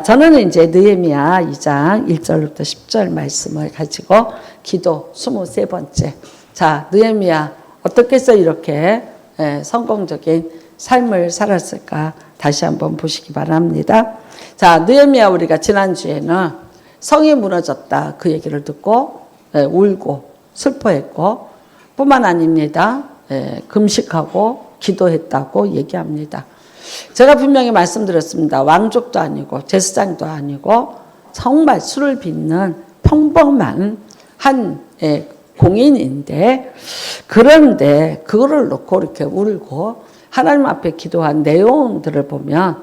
저는 이제 느헤미야 2장 1절부터 10절 말씀을 가지고 기도 23번째. 자, 느헤미야 어떻게 해서 이렇게 성공적인 삶을 살았을까 다시 한번 보시기 바랍니다. 자, 느헤미야 우리가 지난주에는 성이 무너졌다 그 얘기를 듣고 울고 슬퍼했고 뿐만 아닙니다. 금식하고 기도했다고 얘기합니다. 제가 분명히 말씀드렸습니다. 왕족도 아니고 제사장도 아니고 정말 술을 빚는 평범한 한 공인인데, 그런데 그거를 놓고 이렇게 울고 하나님 앞에 기도한 내용들을 보면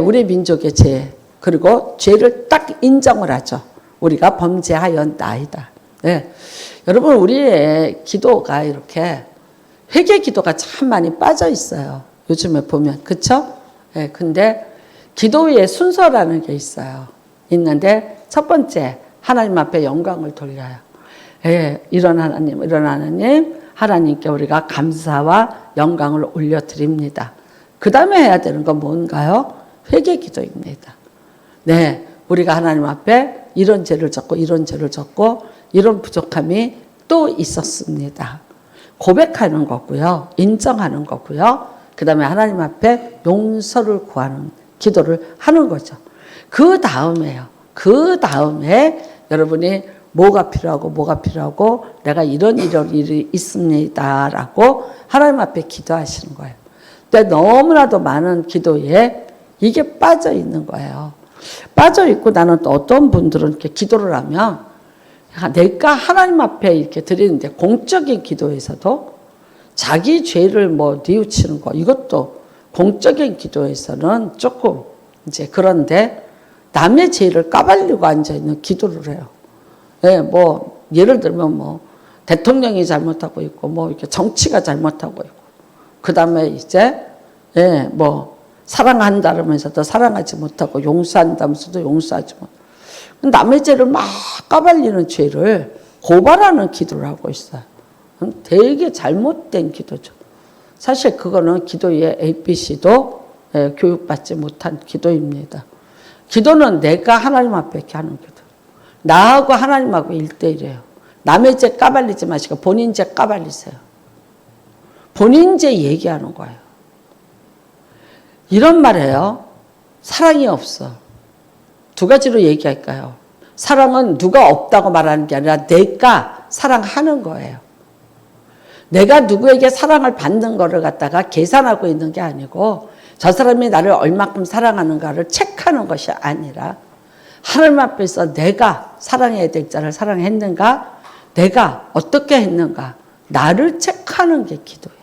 우리 민족의 죄, 그리고 죄를 딱 인정을 하죠. 우리가 범죄하였나이다. 여러분, 우리의 기도가 이렇게 회개 기도가 참 많이 빠져 있어요. 요즘에 보면, 그쵸? 근데 기도의 순서라는 게 있어요. 있는데 첫 번째, 하나님 앞에 영광을 돌려요. 이런 하나님, 하나님께 우리가 감사와 영광을 올려드립니다. 그 다음에 해야 되는 건 뭔가요? 회개 기도입니다. 우리가 하나님 앞에 이런 죄를 졌고 이런 죄를 졌고 이런 부족함이 또 있었습니다. 고백하는 거고요. 인정하는 거고요. 그 다음에 하나님 앞에 용서를 구하는 기도를 하는 거죠. 그 다음에 여러분이 뭐가 필요하고 내가 이런 일이 있습니다 라고 하나님 앞에 기도하시는 거예요. 근데 너무나도 많은 기도에 이게 빠져 있는 거예요. 빠져 있고, 나는 또 어떤 분들은 이렇게 기도를 하면 내가 하나님 앞에 이렇게 드리는데, 공적인 기도에서도 자기 죄를 뉘우치는 거, 이것도 공적인 기도에서는 조금 이제, 그런데 남의 죄를 까발리고 앉아있는 기도를 해요. 예를 들면 대통령이 잘못하고 있고, 이렇게 정치가 잘못하고 있고, 그 다음에 이제, 사랑한다면서도 사랑하지 못하고, 용서한다면서도 용서하지 못하고, 남의 죄를 막 까발리는 죄를 고발하는 기도를 하고 있어요. 되게 잘못된 기도죠. 사실 그거는 기도의 ABC도 교육받지 못한 기도입니다. 기도는 내가 하나님 앞에 이렇게 하는 기도. 나하고 하나님하고 1대1이에요. 남의 죄 까발리지 마시고 본인 죄 까발리세요. 본인 죄 얘기하는 거예요. 이런 말이에요. 사랑이 없어. 두 가지로 얘기할까요? 사랑은 누가 없다고 말하는 게 아니라 내가 사랑하는 거예요. 내가 누구에게 사랑을 받는 거를 갖다가 계산하고 있는 게 아니고, 저 사람이 나를 얼마큼 사랑하는가를 체크하는 것이 아니라, 하나님 앞에서 내가 사랑해야 될 자를 사랑했는가, 내가 어떻게 했는가, 나를 체크하는 게 기도예요.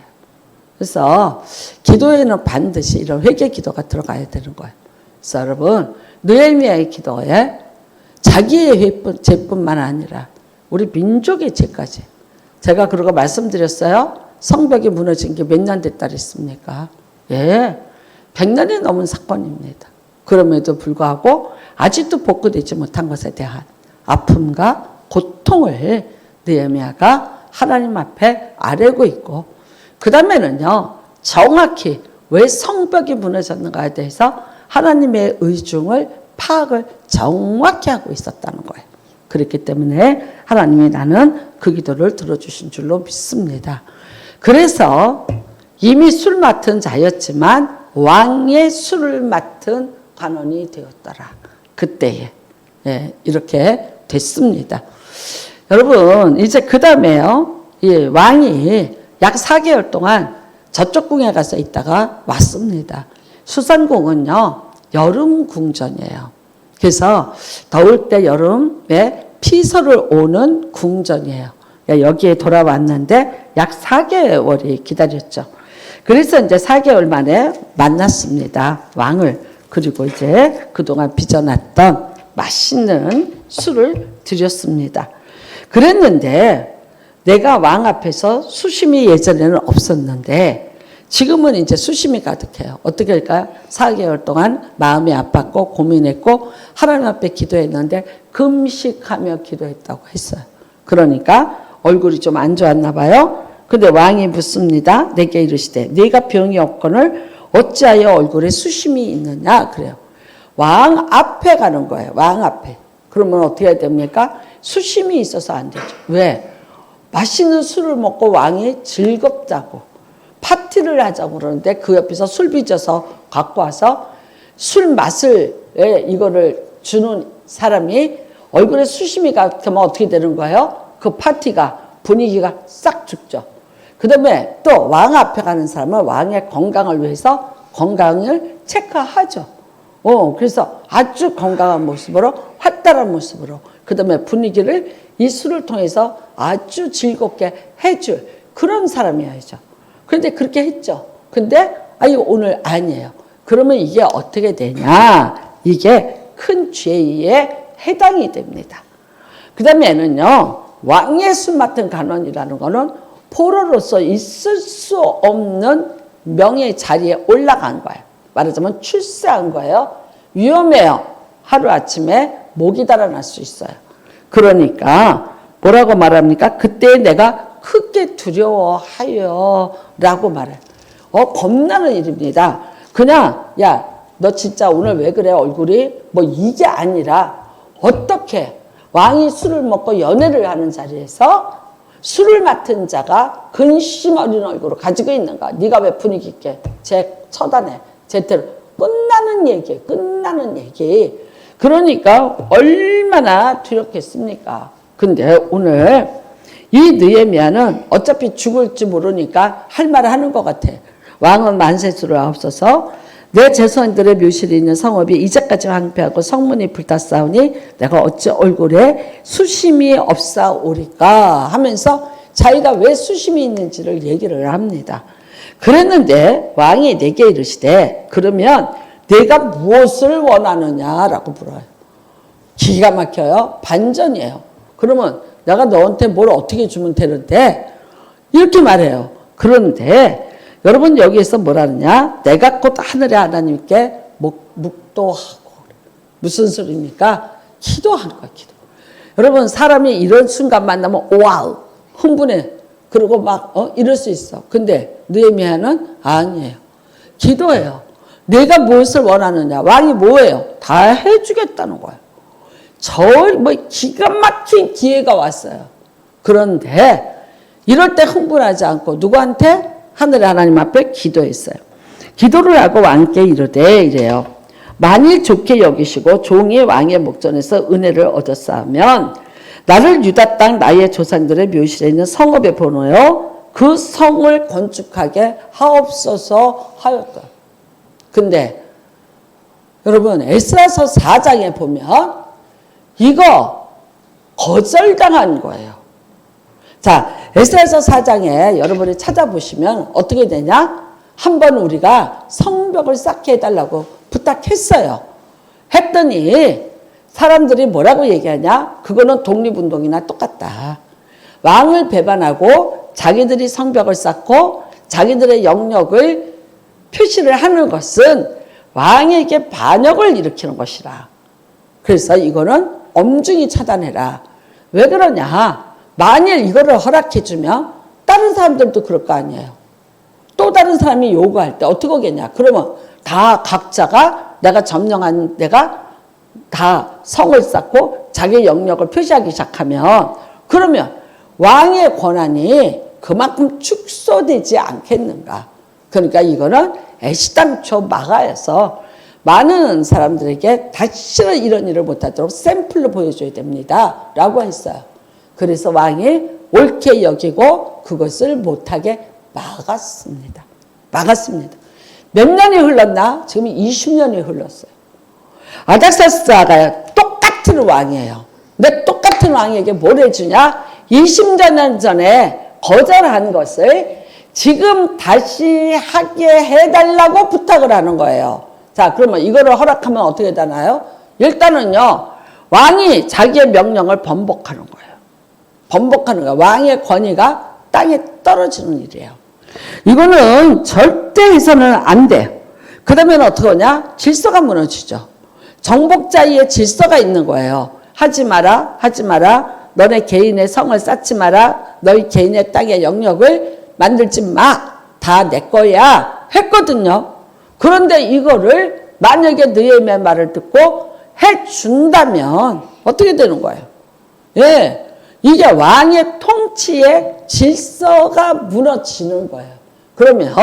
그래서 기도에는 반드시 이런 회개 기도가 들어가야 되는 거예요. 그래서 여러분, 느헤미야의 기도에 자기의 죄뿐만 아니라 우리 민족의 죄까지, 제가 그러고 말씀드렸어요. 성벽이 무너진 게 몇 년 됐다 그랬습니까? 100년이 넘은 사건입니다. 그럼에도 불구하고 아직도 복구되지 못한 것에 대한 아픔과 고통을 느헤미야가 하나님 앞에 아뢰고 있고, 그 다음에는요, 정확히 왜 성벽이 무너졌는가에 대해서 하나님의 의중을 파악을 정확히 하고 있었다는 거예요. 그렇기 때문에 하나님이 나는 그 기도를 들어주신 줄로 믿습니다. 그래서 이미 술 맡은 자였지만 왕의 술을 맡은 관원이 되었더라. 그때에 이렇게 됐습니다. 여러분, 이제 그 다음에요, 왕이 약 4개월 동안 저쪽 궁에 가서 있다가 왔습니다. 수산궁은요, 여름 궁전이에요. 그래서 더울 때 여름에 피서를 오는 궁전이에요. 여기에 돌아왔는데 약 4개월이 기다렸죠. 그래서 이제 4개월 만에 만났습니다. 왕을. 그리고 이제 그동안 빚어놨던 맛있는 술을 드렸습니다. 그랬는데 내가 왕 앞에서 수심이 예전에는 없었는데 지금은 이제 수심이 가득해요. 어떻게 할까요? 4개월 동안 마음이 아팠고 고민했고 하나님 앞에 기도했는데 금식하며 기도했다고 했어요. 그러니까 얼굴이 좀 안 좋았나 봐요. 근데 왕이 묻습니다. 내게 이르시되 네가 병이 없거늘 어찌하여 얼굴에 수심이 있느냐 그래요. 왕 앞에 가는 거예요. 왕 앞에. 그러면 어떻게 해야 됩니까? 수심이 있어서 안 되죠. 왜? 맛있는 술을 먹고 왕이 즐겁다고 파티를 하자고 그러는데 그 옆에서 술 빚어서 갖고 와서 술 맛을 이거를 주는 사람이 얼굴에 수심이 가면 어떻게 되는 거예요? 그 파티가 분위기가 싹 죽죠. 그 다음에 또 왕 앞에 가는 사람은 왕의 건강을 위해서 건강을 체크하죠. 그래서 아주 건강한 모습으로 활달한 모습으로 그 다음에 분위기를 이 술을 통해서 아주 즐겁게 해줄 그런 사람이어야죠. 그런데 그렇게 했죠. 근데 오늘 아니에요. 그러면 이게 어떻게 되냐? 이게 큰 죄에 해당이 됩니다. 그 다음에는요, 왕의 술 맡은 간원이라는 거는 포로로서 있을 수 없는 명예의 자리에 올라간 거예요. 말하자면 출세한 거예요. 위험해요. 하루아침에 목이 달아날 수 있어요. 그러니까 뭐라고 말합니까? 그때 내가 크게 두려워하여 라고 말해요. 겁나는 일입니다. 그냥 너 진짜 오늘 왜 그래 얼굴이? 뭐 이게 아니라 어떻게 왕이 술을 먹고 연애를 하는 자리에서 술을 맡은 자가 근심 어린 얼굴을 가지고 있는가? 네가 왜 분위기 있게 쟤 처단해. 쟤대로 끝나는 얘기. 그러니까 얼마나 두렵겠습니까? 근데 오늘 이 느헤미야는 어차피 죽을지 모르니까 할 말을 하는 것 같아. 왕은 만세수를 하옵소서. 내 제손들의 묘실이 있는 성읍이 이제까지 황폐하고 성문이 불탔사오니 내가 어찌 얼굴에 수심이 없사오리까 하면서 자기가 왜 수심이 있는지를 얘기를 합니다. 그랬는데 왕이 내게 이르시되 그러면 내가 무엇을 원하느냐라고 물어요. 기가 막혀요. 반전이에요. 그러면 내가 너한테 뭘 어떻게 주면 되는데 이렇게 말해요. 그런데 여러분 여기에서 뭐라느냐? 내가 곧 하늘의 하나님께 묵도하고. 무슨 소리입니까? 기도하는 거야, 기도. 여러분 사람이 이런 순간 만나면 와우 흥분해. 그리고 막 이럴 수 있어. 근데 느헤미야는 아니에요. 기도해요. 내가 무엇을 원하느냐? 왕이 뭐예요? 다 해주겠다는 거예요. 기가 막힌 기회가 왔어요. 그런데 이럴 때 흥분하지 않고 누구한테? 하늘의 하나님 앞에 기도했어요. 기도를 하고 왕께 이르되 이래요. 만일 좋게 여기시고 종이 왕의 목전에서 은혜를 얻었사하면 나를 유다 땅 나의 조상들의 묘실에 있는 성읍에 보내어 그 성을 건축하게 하옵소서 하였다. 근데 여러분 에스라서 4장에 보면 이거 거절당한 거예요. 자, 에스라서 4장에 여러분이 찾아보시면 어떻게 되냐? 한번 우리가 성벽을 쌓게 해달라고 부탁했어요. 했더니 사람들이 뭐라고 얘기하냐? 그거는 독립운동이나 똑같다. 왕을 배반하고 자기들이 성벽을 쌓고 자기들의 영역을 표시를 하는 것은 왕에게 반역을 일으키는 것이라. 그래서 이거는 엄중히 차단해라. 왜 그러냐? 만일 이거를 허락해주면 다른 사람들도 그럴 거 아니에요. 또 다른 사람이 요구할 때 어떻게 하겠냐? 그러면 다 각자가 내가 점령한 데가 다 성을 쌓고 자기 영역을 표시하기 시작하면 그러면 왕의 권한이 그만큼 축소되지 않겠는가? 그러니까 이거는 애시당초 막아서 많은 사람들에게 다시는 이런 일을 못하도록 샘플로 보여줘야 됩니다. 라고 했어요. 그래서 왕이 옳게 여기고 그것을 못하게 막았습니다. 몇 년이 흘렀나? 지금 20년이 흘렀어요. 아닥사스다가 똑같은 왕이에요. 근데 똑같은 왕에게 뭘 해주냐? 20년 전에 거절한 것을 지금 다시 하게 해달라고 부탁을 하는 거예요. 자, 그러면 이거를 허락하면 어떻게 되나요? 일단은요, 왕이 자기의 명령을 번복하는 거예요. 번복하는 거예요. 왕의 권위가 땅에 떨어지는 일이에요. 이거는 절대 해서는 안 돼. 그 다음에는 어떻게 하냐? 질서가 무너지죠. 정복자의 질서가 있는 거예요. 하지 마라. 너네 개인의 성을 쌓지 마라. 너희 개인의 땅의 영역을 만들지 마. 다 내 거야. 했거든요. 그런데 이거를 만약에 느헤미야 말을 듣고 해준다면 어떻게 되는 거예요? 예, 이게 왕의 통치의 질서가 무너지는 거예요. 그러면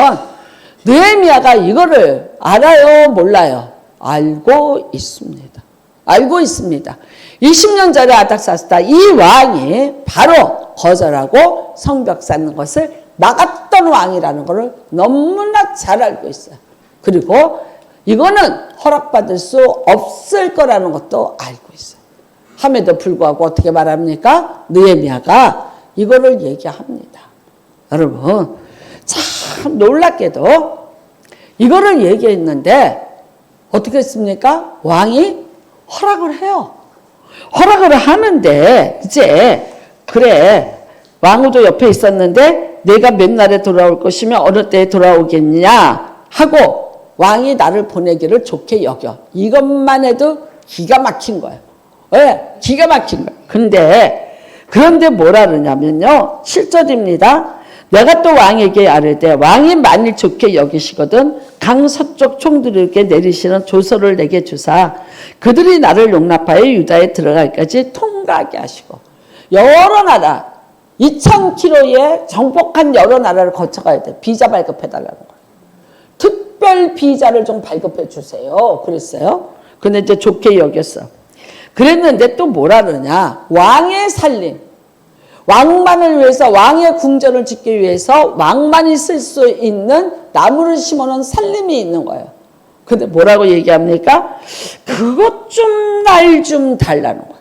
느헤미야가 이거를 알아요, 몰라요? 알고 있습니다. 알고 있습니다. 20년 전에 아닥사스다 이 왕이 바로 거절하고 성벽 쌓는 것을 막았던 왕이라는 것을 너무나 잘 알고 있어요. 그리고 이거는 허락받을 수 없을 거라는 것도 알고 있어요. 함에도 불구하고 어떻게 말합니까? 느헤미야가 이거를 얘기합니다. 여러분 참 놀랍게도 이거를 얘기했는데 어떻게 했습니까? 왕이 허락을 해요. 허락을 하는데 이제 그래 왕후도 옆에 있었는데 내가 몇 날에 돌아올 것이며 어느 때에 돌아오겠냐 하고 왕이 나를 보내기를 좋게 여겨. 이것만 해도 기가 막힌 거예요. 네, 기가 막힌 거예요. 그런데 뭐라 그러냐면요. 7절입니다. 내가 또 왕에게 아뢰되 왕이 만일 좋게 여기시거든 강 서쪽 총들에게 내리시는 조서를 내게 주사 그들이 나를 용납하여 유다에 들어갈까지 통과하게 하시고 여러 나라 2000km의 정복한 여러 나라를 거쳐가야 돼. 비자 발급해달라는 거예요. 특별 비자를 좀 발급해 주세요. 그랬어요. 근데 이제 좋게 여겼어. 그랬는데 또 뭐라 그러냐. 왕의 살림. 왕만을 위해서 왕의 궁전을 짓기 위해서 왕만이 쓸 수 있는 나무를 심어놓은 살림이 있는 거예요. 근데 뭐라고 얘기합니까? 그것 좀 날 좀 달라는 거예요.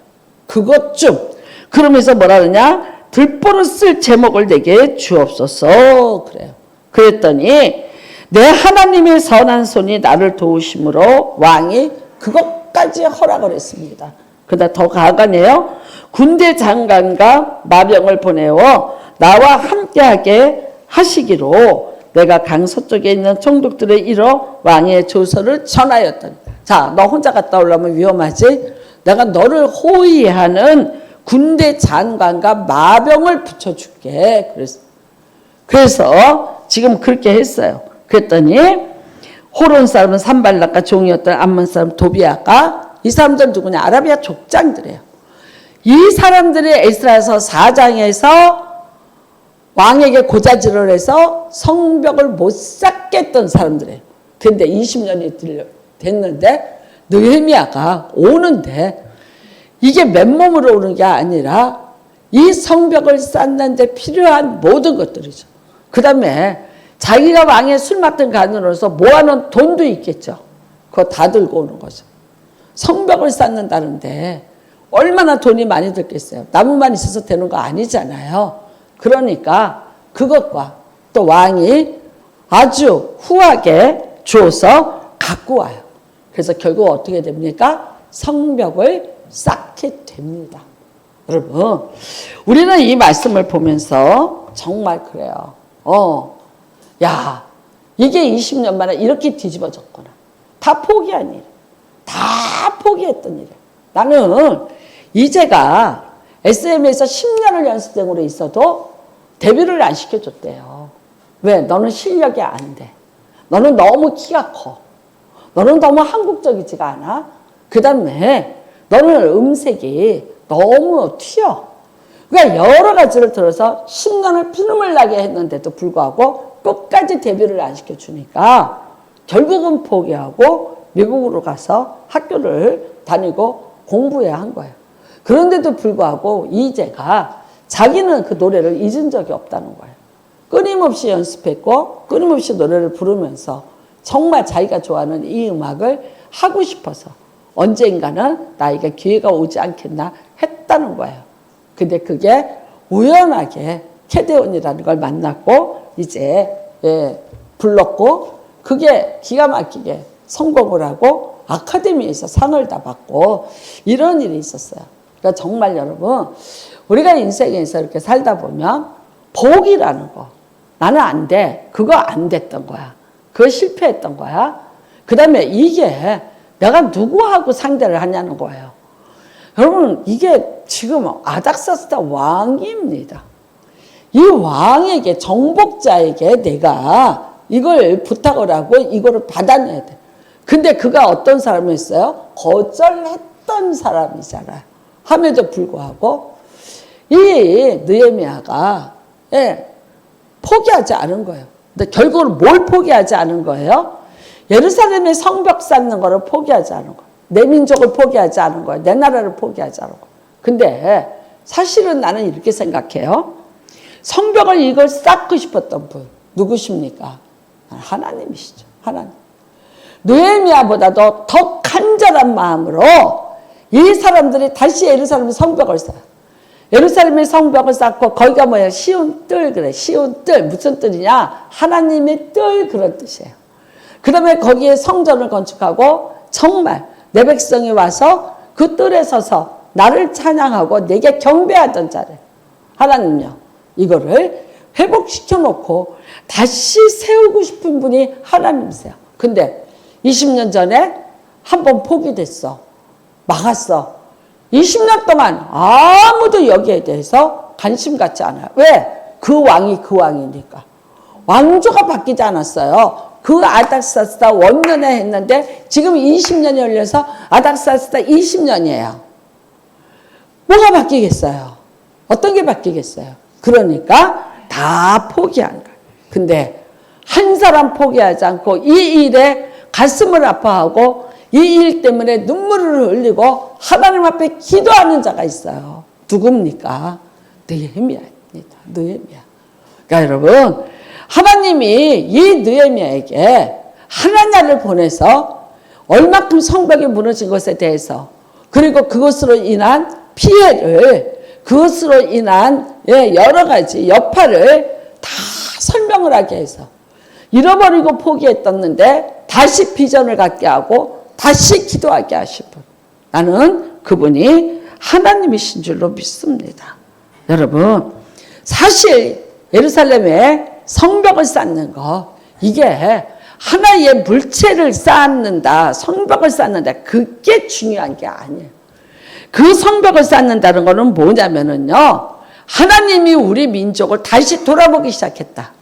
그것 좀. 그러면서 뭐라 그러냐? 들보를 쓸 제목을 내게 주옵소서. 그래요. 그랬더니 내 하나님의 선한 손이 나를 도우심으로 왕이 그것까지 허락을 했습니다. 그러다 더 가가네요. 군대 장관과 마병을 보내어 나와 함께하게 하시기로 내가 강 서쪽에 있는 총독들에 이뤄 왕의 조서를 전하였더니 자, 너 혼자 갔다 오려면 위험하지? 내가 너를 호위하는 군대 장관과 마병을 붙여줄게. 그래서 지금 그렇게 했어요. 그랬더니 호론 사람은 산발락과 종이었던 암몬 사람 도비아가 이 사람들 누구냐? 아라비아 족장들이에요. 이 사람들이 에스라서 4장에서 왕에게 고자질을 해서 성벽을 못 쌓게 했던 사람들이에요. 근데 20년이 됐는데 느헤미야가 오는데 이게 맨몸으로 오는 게 아니라 이 성벽을 쌓는데 필요한 모든 것들이죠. 그 다음에 자기가 왕의 술 맡은 간으로서 모아놓은 돈도 있겠죠. 그거 다 들고 오는 거죠. 성벽을 쌓는다는데 얼마나 돈이 많이 들겠어요. 나무만 있어서 되는 거 아니잖아요. 그러니까 그것과 또 왕이 아주 후하게 주어서 갖고 와요. 그래서 결국 어떻게 됩니까? 성벽을 쌓게 됩니다. 여러분, 우리는 이 말씀을 보면서 정말 그래요. 야, 이게 20년 만에 이렇게 뒤집어졌구나. 다 포기한 일. 다 포기했던 일. 나는 이제가 SM에서 10년을 연습생으로 있어도 데뷔를 안 시켜줬대요. 왜? 너는 실력이 안 돼. 너는 너무 키가 커. 너는 너무 한국적이지가 않아. 그 다음에 너는 음색이 너무 튀어. 그러니까 여러 가지를 들어서 10년을 피눈물 나게 했는데도 불구하고 끝까지 데뷔를 안 시켜주니까 결국은 포기하고 미국으로 가서 학교를 다니고 공부해야 한 거예요. 그런데도 불구하고 이제가 자기는 그 노래를 잊은 적이 없다는 거예요. 끊임없이 연습했고 끊임없이 노래를 부르면서 정말 자기가 좋아하는 이 음악을 하고 싶어서 언젠가는 나에게 기회가 오지 않겠나 했다는 거예요. 근데 그게 우연하게 캐데온이라는 걸 만났고 이제 불렀고 그게 기가 막히게 성공을 하고 아카데미에서 상을 다 받고 이런 일이 있었어요. 그러니까 정말 여러분 우리가 인생에서 이렇게 살다 보면 복이라는 거 나는 안 돼. 그거 안 됐던 거야. 그거 실패했던 거야. 그 다음에 이게 내가 누구하고 상대를 하냐는 거예요. 여러분 이게 지금 아닥사스다 왕입니다. 이 왕에게 정복자에게 내가 이걸 부탁을 하고 이거를 받아내야 돼. 근데 그가 어떤 사람이었어요? 거절했던 사람이잖아요. 함에도 불구하고 이 느헤미야가 포기하지 않은 거예요. 근데 결국은 뭘 포기하지 않은 거예요? 예루살렘의 성벽 쌓는 거를 포기하지 않은 거예요. 내 민족을 포기하지 않은 거예요. 내 나라를 포기하지 않은 거예요. 근데 사실은 나는 이렇게 생각해요. 성벽을 이걸 쌓고 싶었던 분 누구십니까? 하나님이시죠. 하나님. 느헤미야보다도 더 간절한 마음으로 이 사람들이 다시 예루살렘 성벽을 쌓아요. 예루살렘의 성벽을 쌓고 거기가 뭐예요? 시온 뜰 그래. 시온 뜰 무슨 뜰이냐? 하나님의 뜰 그런 뜻이에요. 그 다음에 거기에 성전을 건축하고 정말 내 백성이 와서 그 뜰에 서서 나를 찬양하고 내게 경배하던 자리. 하나님요. 이거를 회복시켜 놓고 다시 세우고 싶은 분이 하나님이세요. 근데 20년 전에 한번 포기됐어. 막았어. 20년 동안 아무도 여기에 대해서 관심 갖지 않아요. 왜? 그 왕이 그 왕이니까. 왕조가 바뀌지 않았어요. 그 아닥사스다 원년에 했는데 지금 20년이 열려서 아닥사스다 20년이에요. 뭐가 바뀌겠어요? 어떤 게 바뀌겠어요? 그러니까 다 포기한 거예요. 근데 한 사람 포기하지 않고 이 일에 가슴을 아파하고 이 일 때문에 눈물을 흘리고 하나님 앞에 기도하는 자가 있어요. 누굽니까? 느헤미야입니다. 느헤미야. 그러니까 여러분 하나님이 이 느헤미야에게 하나냐를 보내서 얼마큼 성벽이 무너진 것에 대해서 그리고 그것으로 인한 피해를 그것으로 인한 여러 가지 여파를 다 설명을 하게 해서 잃어버리고 포기했었는데 다시 비전을 갖게 하고 다시 기도하게 하신 분. 나는 그분이 하나님이신 줄로 믿습니다. 여러분 사실 예루살렘에 성벽을 쌓는 거 이게 하나의 물체를 쌓는다 성벽을 쌓는다 그게 중요한 게 아니에요. 그 성벽을 쌓는다는 거는 뭐냐면은요 하나님이 우리 민족을 다시 돌아보기 시작했다.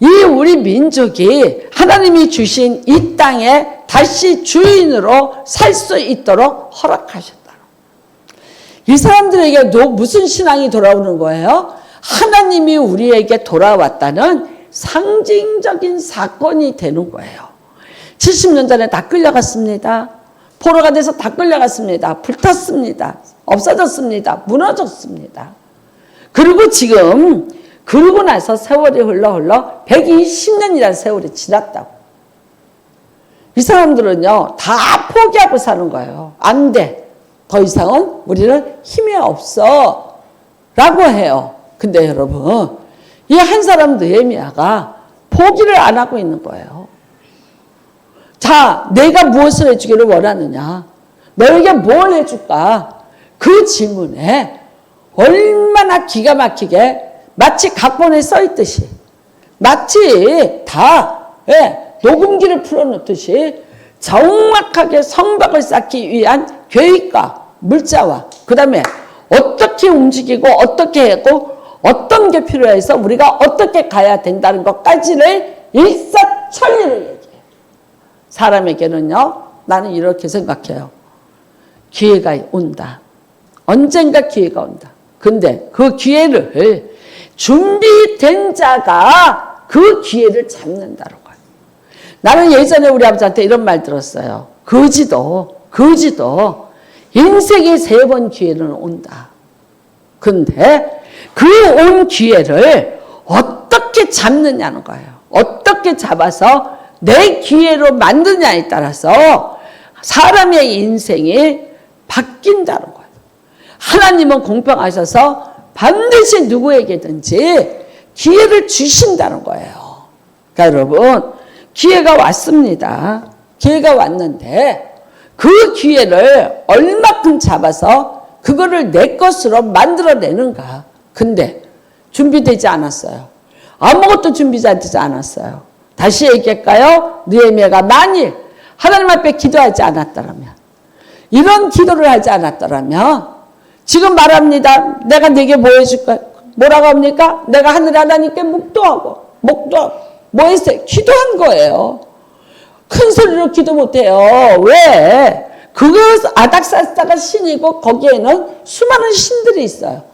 이 우리 민족이 하나님이 주신 이 땅에 다시 주인으로 살 수 있도록 허락하셨다. 이 사람들에게 무슨 신앙이 돌아오는 거예요? 하나님이 우리에게 돌아왔다는 상징적인 사건이 되는 거예요. 70년 전에 다 끌려갔습니다. 포로가 돼서 다 끌려갔습니다. 불탔습니다. 없어졌습니다. 무너졌습니다. 그리고 지금 그러고 나서 세월이 흘러 120년이라는 세월이 지났다고. 이 사람들은요 다 포기하고 사는 거예요. 안 돼. 더 이상은 우리는 힘이 없어 라고 해요. 근데 여러분 이 한 사람 느헤미야가 포기를 안 하고 있는 거예요. 자, 내가 무엇을 해주기를 원하느냐? 너에게 뭘 해줄까? 그 질문에 얼마나 기가 막히게 마치 각본에 써있듯이 마치 다 녹음기를 풀어놓듯이 정확하게 성벽을 쌓기 위한 계획과 물자와 그 다음에 어떻게 움직이고 어떻게 하고 어떤 게 필요해서 우리가 어떻게 가야 된다는 것까지를 일사천리를 얘기해요. 사람에게는요 나는 이렇게 생각해요. 기회가 온다. 언젠가 기회가 온다. 근데 그 기회를 준비된 자가 그 기회를 잡는다는 거예요. 나는 예전에 우리 아버지한테 이런 말 들었어요. 거지도 인생에 3번 기회는 온다. 근데 그 온 기회를 어떻게 잡느냐는 거예요. 어떻게 잡아서 내 기회로 만드냐에 따라서 사람의 인생이 바뀐다는 거예요. 하나님은 공평하셔서 반드시 누구에게든지 기회를 주신다는 거예요. 그러니까 여러분 기회가 왔습니다. 기회가 왔는데 그 기회를 얼마큼 잡아서 그거를 내 것으로 만들어내는가. 근데 준비되지 않았어요. 아무것도 준비되지 않았어요. 다시 얘기할까요? 느헤미야가 만일 하나님 앞에 기도하지 않았더라면 이런 기도를 하지 않았더라면 지금 말합니다. 내가 네게 뭐 해줄까? 뭐라고 합니까? 내가 하늘 하나님께 묵도하고 뭐 했어요? 기도한 거예요. 큰 소리로 기도 못해요. 왜? 그거 아닥사스다가 신이고 거기에는 수많은 신들이 있어요.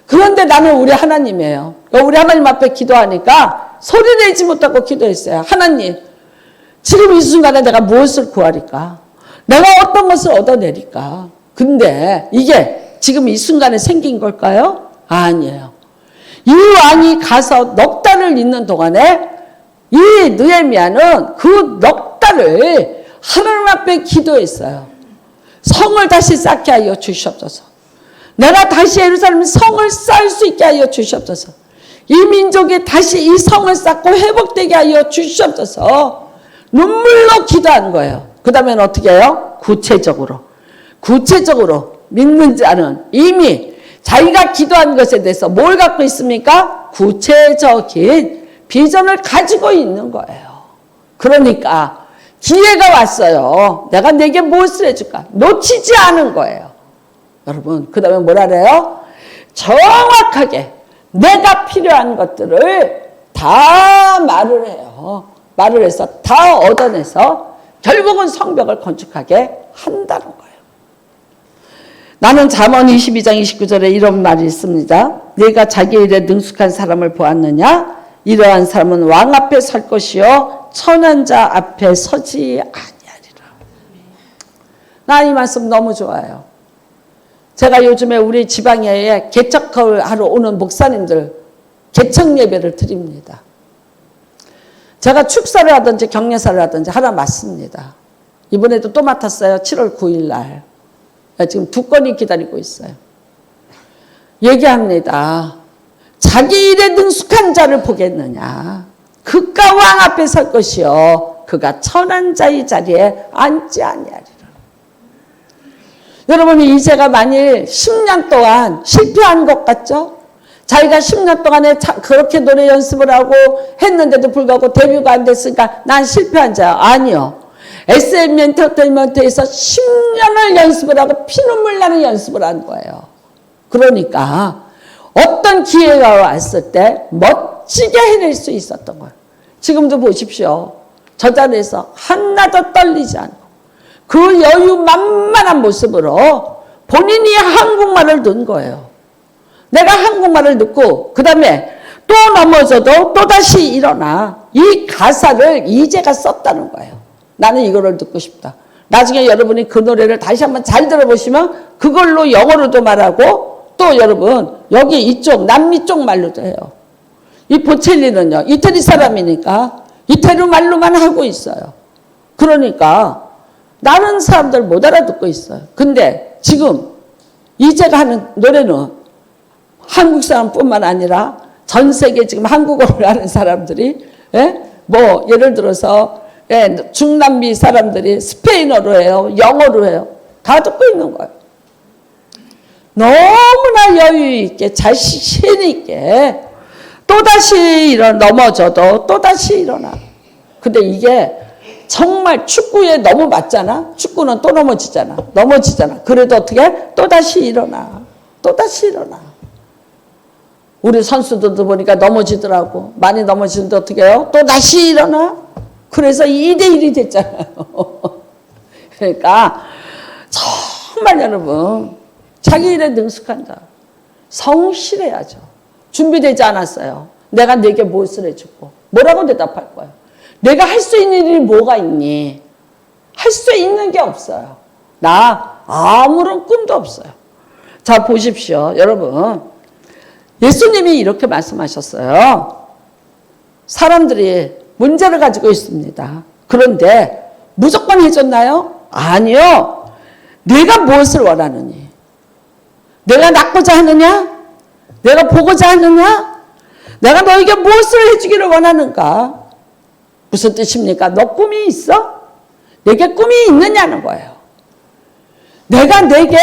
그런데 나는 우리 하나님이에요. 우리 하나님 앞에 기도하니까 소리 내지 못하고 기도했어요. 하나님, 지금 이 순간에 내가 무엇을 구하리까? 내가 어떤 것을 얻어내리까? 근데 이게 지금 이 순간에 생긴 걸까요? 아니에요. 이 왕이 가서 넉 달을 있는 동안에 이 느헤미야는 그 넉 달을 하나님 앞에 기도했어요. 성을 다시 쌓게 하여 주시옵소서. 내가 다시 예루살렘 성을 쌓을 수 있게 하여 주시옵소서. 이 민족이 다시 이 성을 쌓고 회복되게 하여 주시옵소서. 눈물로 기도한 거예요. 그 다음에는 어떻게 해요? 구체적으로 믿는 자는 이미 자기가 기도한 것에 대해서 뭘 갖고 있습니까? 구체적인 비전을 가지고 있는 거예요. 그러니까 기회가 왔어요. 내가 내게 무엇을 해줄까? 놓치지 않은 거예요. 여러분, 그 다음에 뭐라 그래요? 정확하게 내가 필요한 것들을 다 말을 해요. 말을 해서 다 얻어내서 결국은 성벽을 건축하게 한다는 거예요. 나는 잠언 22장 29절에 이런 말이 있습니다. 네가 자기 일에 능숙한 사람을 보았느냐? 이러한 사람은 왕 앞에 설 것이요 천한 자 앞에 서지 아니하리라. 나 이 말씀 너무 좋아요. 제가 요즘에 우리 지방에 개척을 하러 오는 목사님들 개척 예배를 드립니다. 제가 축사를 하든지 격려사를 하든지 하나 맡습니다. 이번에도 또 맡았어요. 7월 9일 날. 지금 2건이 기다리고 있어요. 얘기합니다. 자기 일에 능숙한 자를 보겠느냐. 그가 왕 앞에 설 것이요 그가 천한 자의 자리에 앉지 아니하리라. 여러분이 이제가 만일 10년 동안 실패한 것 같죠? 자기가 10년 동안에 그렇게 노래 연습을 하고 했는데도 불구하고 데뷔가 안 됐으니까 난 실패한 자야. 아니요. SM 엔터테인먼트에서 10년을 연습을 하고 피눈물 나는 연습을 한 거예요. 그러니까 어떤 기회가 왔을 때 멋지게 해낼 수 있었던 거예요. 지금도 보십시오. 저 자리에서 하나도 떨리지 않고 그 여유 만만한 모습으로 본인이 한국말을 넣은 거예요. 내가 한국말을 듣고 그 다음에 또 넘어져도 또다시 일어나. 이 가사를 이제가 썼다는 거예요. 나는 이거를 듣고 싶다. 나중에 여러분이 그 노래를 다시 한번 잘 들어보시면 그걸로 영어로도 말하고 또 여러분 여기 이쪽 남미 쪽 말로도 해요. 이 보첼리는요. 이태리 사람이니까 이태리 말로만 하고 있어요. 그러니까 다른 사람들 못 알아듣고 있어요. 근데 지금 이제가 하는 노래는 한국 사람뿐만 아니라 전 세계 지금 한국어를 하는 사람들이 뭐 예를 들어서 중남미 사람들이 스페인어로 해요. 영어로 해요. 다 듣고 있는 거예요. 너무나 여유 있게 자신 있게 또다시 넘어져도 또다시 일어나. 근데 이게 정말 축구에 너무 맞잖아. 축구는 또 넘어지잖아. 그래도 어떻게? 또다시 일어나. 또다시 일어나. 우리 선수들도 보니까 넘어지더라고. 많이 넘어지는데 어떻게 해요? 또다시 일어나. 그래서 2대1이 됐잖아요. 그러니까 정말 여러분 자기 일에 능숙한 자 성실해야죠. 준비되지 않았어요. 내가 내게 무엇을 해주고 뭐라고 대답할 거예요. 내가 할 수 있는 일이 뭐가 있니? 할 수 있는 게 없어요. 나 아무런 꿈도 없어요. 자 보십시오. 여러분 예수님이 이렇게 말씀하셨어요. 사람들이 문제를 가지고 있습니다. 그런데 무조건 해줬나요? 아니요. 내가 무엇을 원하느니? 내가 낳고자 하느냐? 내가 보고자 하느냐? 내가 너에게 무엇을 해주기를 원하는가? 무슨 뜻입니까? 너 꿈이 있어? 내게 꿈이 있느냐는 거예요. 내가 내게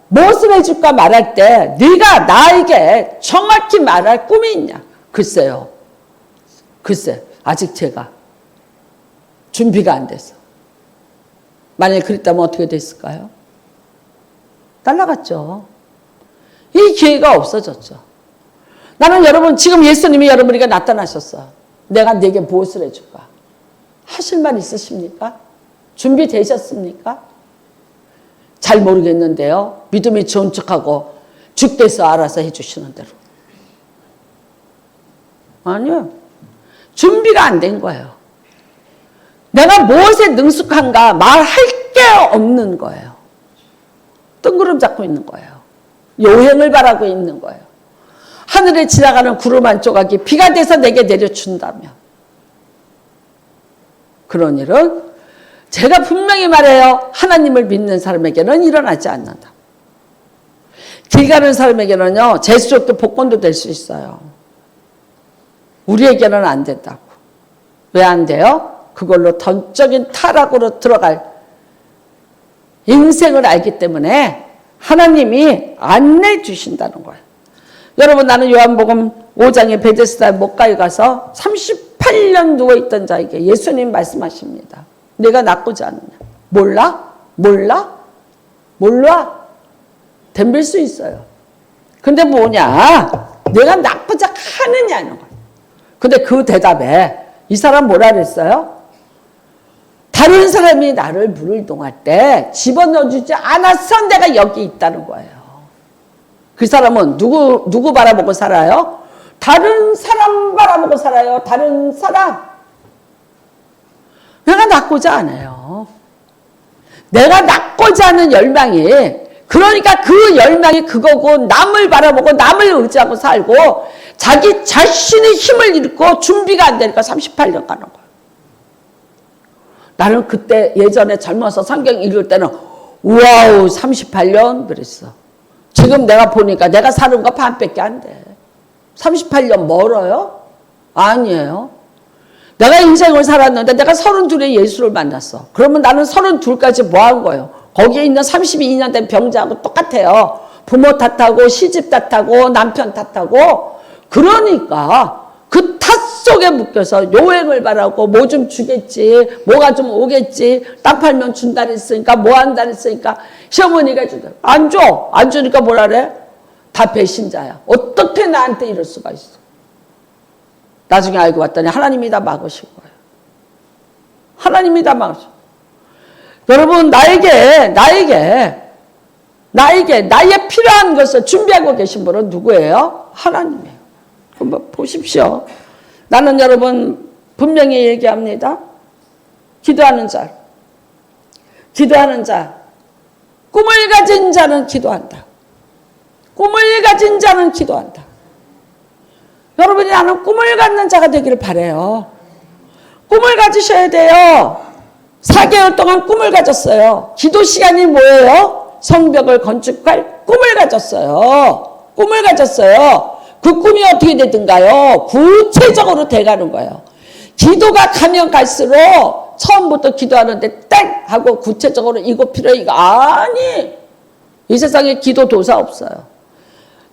무엇을 해줄까 말할 때 네가 나에게 정확히 말할 꿈이 있냐? 글쎄요. 글쎄 아직 제가 준비가 안 돼서. 만약에 그랬다면 어떻게 됐을까요? 날아갔죠. 이 기회가 없어졌죠. 나는 여러분 지금 예수님이 여러분에게 나타나셨어. 내가 네게 무엇을 해줄까? 하실 말 있으십니까? 준비되셨습니까? 잘 모르겠는데요. 믿음이 좋은 척하고 주께서 알아서 해주시는 대로. 아니요. 준비가 안 된 거예요. 내가 무엇에 능숙한가 말할 게 없는 거예요. 뜬구름 잡고 있는 거예요. 요행을 바라고 있는 거예요. 하늘에 지나가는 구름 한 조각이 비가 돼서 내게 내려준다면 그런 일은 제가 분명히 말해요. 하나님을 믿는 사람에게는 일어나지 않는다. 길 가는 사람에게는요. 재수없게 복권도 될 수 있어요. 우리에게는 안 된다고. 왜 안 돼요? 그걸로 던적인 타락으로 들어갈 인생을 알기 때문에 하나님이 안내해 주신다는 거예요. 여러분, 나는 요한복음 5장의 베데스다 목가에 가서 38년 누워있던 자에게 예수님 말씀하십니다. 내가 낫고자 하느냐? 몰라? 덤빌 수 있어요. 근데 뭐냐? 내가 낫고자 하느냐는 거예요. 근데 그 대답에 이 사람 뭐라 그랬어요? 다른 사람이 나를 물을 동할 때 집어넣어주지 않아서 내가 여기 있다는 거예요. 그 사람은 누구 바라보고 살아요? 다른 사람 바라보고 살아요. 다른 사람. 내가 낫고자 안 해요. 내가 낫고자 하는 열망이, 그러니까 그 열망이 그거고 남을 바라보고 남을 의지하고 살고 자기 자신의 힘을 잃고 준비가 안 되니까 38년 가는 거예요. 나는 그때 예전에 젊어서 성경 읽을 때는 와우 38년 그랬어. 지금 내가 보니까 내가 사는 거 반밖에 안 돼. 38년 멀어요? 아니에요. 내가 인생을 살았는데 내가 32에 예수를 만났어. 그러면 나는 32까지 뭐 한 거예요? 거기에 있는 32년 된 병자하고 똑같아요. 부모 탓하고 시집 탓하고 남편 탓하고. 그러니까 그 탓 속에 묶여서 요행을 바라고 뭐 좀 주겠지, 뭐가 좀 오겠지, 땅 팔면 준다 했으니까 뭐 한다 했으니까 시어머니가 준다. 안 줘. 안 주니까 뭐라 그래? 다 배신자야. 어떻게 나한테 이럴 수가 있어. 나중에 알고 봤더니 하나님이 다 막으신 거예요. 하나님이 다 막으신 거예요. 여러분, 나에게 나의 필요한 것을 준비하고 계신 분은 누구예요? 하나님이에요. 한번 보십시오. 나는 여러분 분명히 얘기합니다. 기도하는 자, 꿈을 가진 자는 기도한다. 꿈을 가진 자는 기도한다. 여러분이 나는 꿈을 갖는 자가 되기를 바라요. 꿈을 가지셔야 돼요. 4개월 동안 꿈을 가졌어요. 기도 시간이 뭐예요? 성벽을 건축할 꿈을 가졌어요. 그 꿈이 어떻게 되든가요? 구체적으로 돼가는 거예요. 기도가 가면 갈수록 처음부터 기도하는데 땡! 하고 구체적으로 이거 필요해 이거 아니. 이 세상에 기도 도사 없어요.